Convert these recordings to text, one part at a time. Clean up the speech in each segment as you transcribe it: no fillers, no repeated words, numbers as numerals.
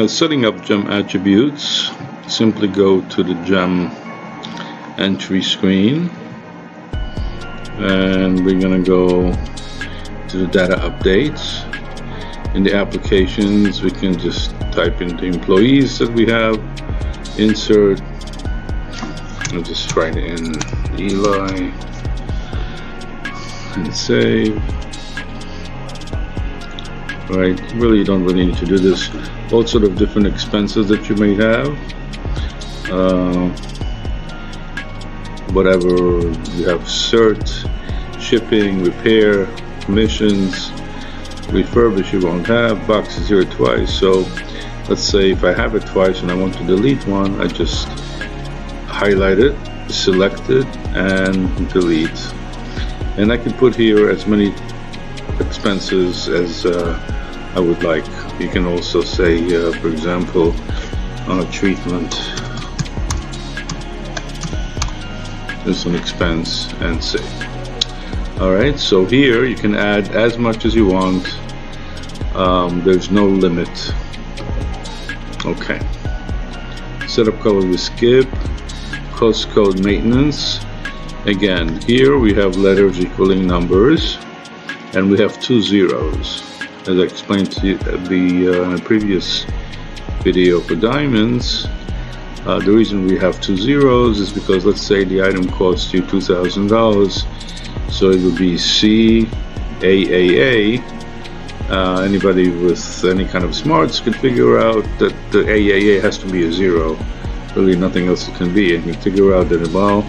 Setting up gem attributes, simply go to the gem entry screen, and we're going to go to the data updates. In the applications, we can just type in the employees that we have, insert, I'll just write in Eli and save. Right, really you don't really need to do this. All sort of different expenses that you may have, whatever you have, cert, shipping, repair, commissions, refurbish you won't have, boxes here twice. So let's say if I have it twice and I want to delete one, I just highlight it, select it, and delete. And I can put here as many expenses as I would like. You can also say, for example, treatment is an expense, and save. Alright, so here you can add as much as you want. There's no limit. Okay. Setup code we skip. Cost code maintenance. Again, here we have letters equaling numbers, and we have 2 zeros. As I explained to you at the previous video for diamonds, the reason we have 2 zeros is because, let's say the item costs you $2,000, so it would be CAAA. Anybody with any kind of smarts can figure out that the AAA has to be a 0. Really nothing else it can be, and you figure out that, well,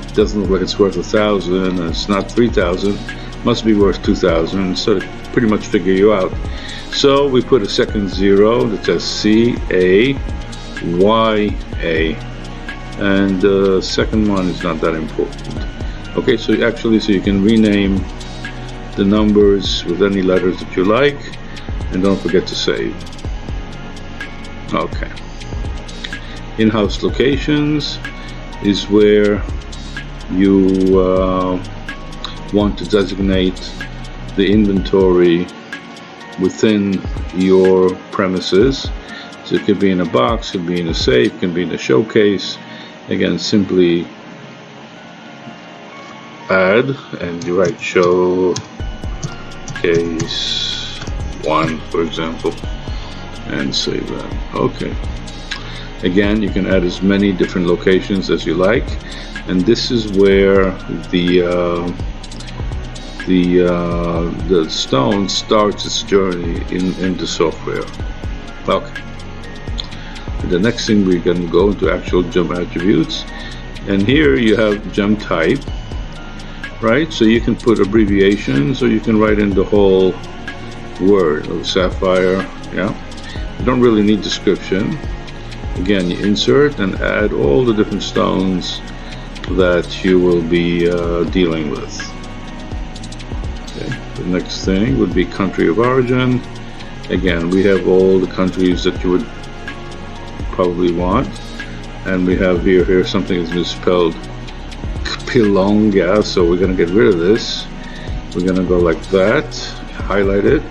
it doesn't look like it's worth 1,000 and it's not 3,000, must be worth 2,000, so to pretty much figure you out. So we put a second 0 that says CAYA, and the second one is not that important. Okay, so you can rename the numbers with any letters that you like, and don't forget to save. Okay. In-house locations is where you want to designate the inventory within your premises. So it could be in a box, could be in a safe, can be in a showcase. Again, simply add, and you write showcase 1, for example, and save that. Okay. Again, you can add as many different locations as you like, and this is where the stone starts its journey in the software. Okay. The next thing, we're going to go into actual gem attributes, and here you have gem type, right? So you can put abbreviations, or you can write in the whole word of sapphire. Yeah, you don't really need description. Again, you insert and add all the different stones that you will be dealing with. Okay. The next thing would be country of origin. Again, we have all the countries that you would probably want, and we have here something is misspelled Pilonga, so we're going to get rid of this. We're going to go like that, highlight it,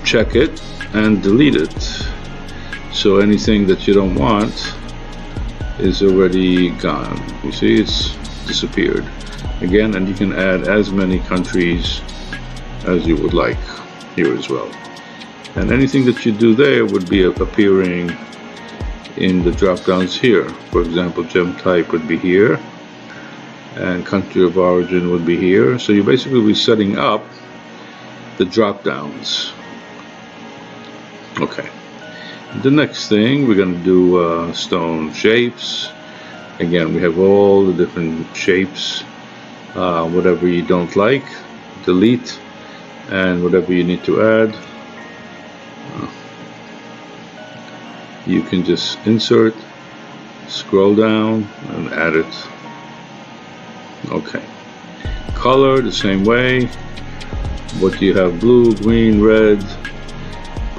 check it, and delete it. So anything that you don't want is already gone. You see, it's disappeared. Again, and you can add as many countries as you would like here as well. And anything that you do there would be appearing in the drop downs here. For example, gem type would be here, and country of origin would be here. So you basically be setting up the drop downs. Okay. The next thing, we're going to do stone shapes. Again, we have all the different shapes. Whatever you don't like, delete, and whatever you need to add, you can just insert, scroll down, and add it. Okay. Color, the same way. What do you have? Blue, green, red,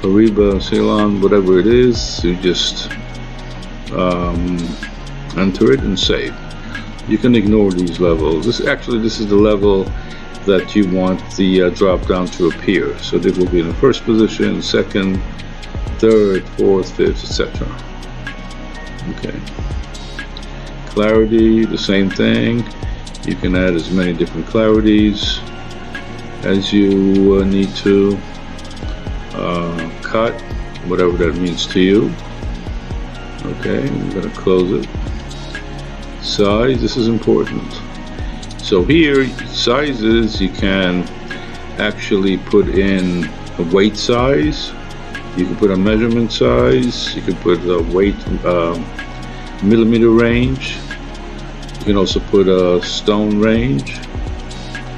Pariba, Ceylon, whatever it is, you just enter it and save. You can ignore these levels. This is the level that you want the drop down to appear. So this will be in the first position, second, third, fourth, fifth, etc. Okay. Clarity, the same thing. You can add as many different clarities as you need to. Cut, whatever that means to you. Okay, I'm going to close it. Size, this is important. So here, sizes, you can actually put in a weight size. You can put a measurement size. You can put a weight millimeter range. You can also put a stone range.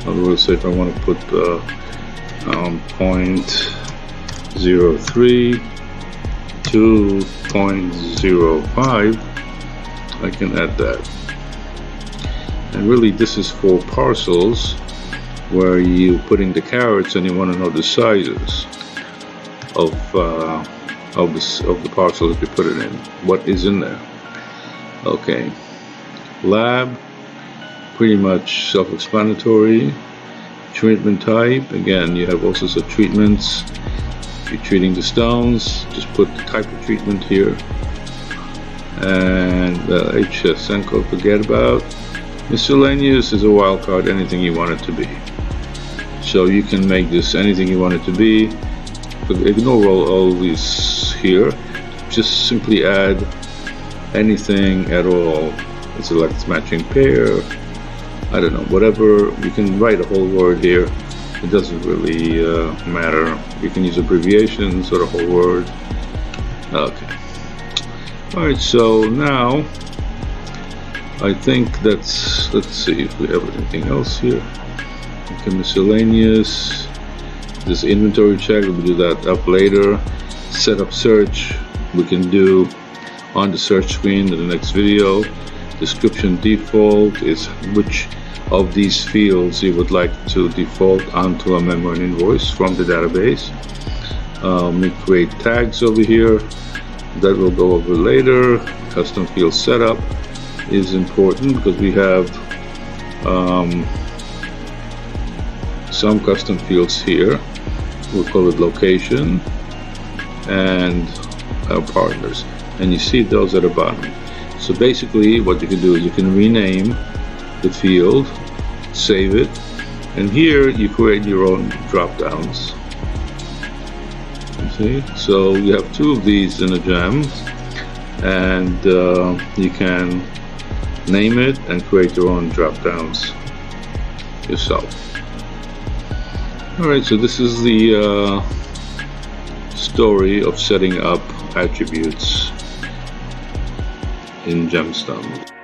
In other words, say if I want to put 0.03 to 0.05, I can add that. And really, this is for parcels where you're putting the carrots and you want to know the sizes of the parcel that you put it in. What is in there? Okay. Lab, pretty much self-explanatory. Treatment type, again, you have all sorts of treatments. If you're treating the stones, just put the type of treatment here. And HSN code, forget about. Miscellaneous is a wildcard, anything you want it to be. So you can make this anything you want it to be. Ignore all these here. Just simply add anything at all. Select matching pair. I don't know, whatever. You can write a whole word here. It doesn't really matter. You can use abbreviations or a whole word. Okay. Alright, so now I think let's see if we have anything else here. Okay, miscellaneous. This inventory check, we'll do that up later. Set up search, we can do on the search screen in the next video. Description default is which of these fields you would like to default onto a memo and invoice from the database. We create tags over here that we'll go over later. Custom field setup is important because we have some custom fields here. We'll call it location and our partners, and you see those at the bottom. So basically what you can do is you can rename the field, save it, and here you create your own drop downs. See, so you have two of these in a gem, and you can name it and create your own drop downs yourself. Alright, so this is the story of setting up attributes in Gemstone.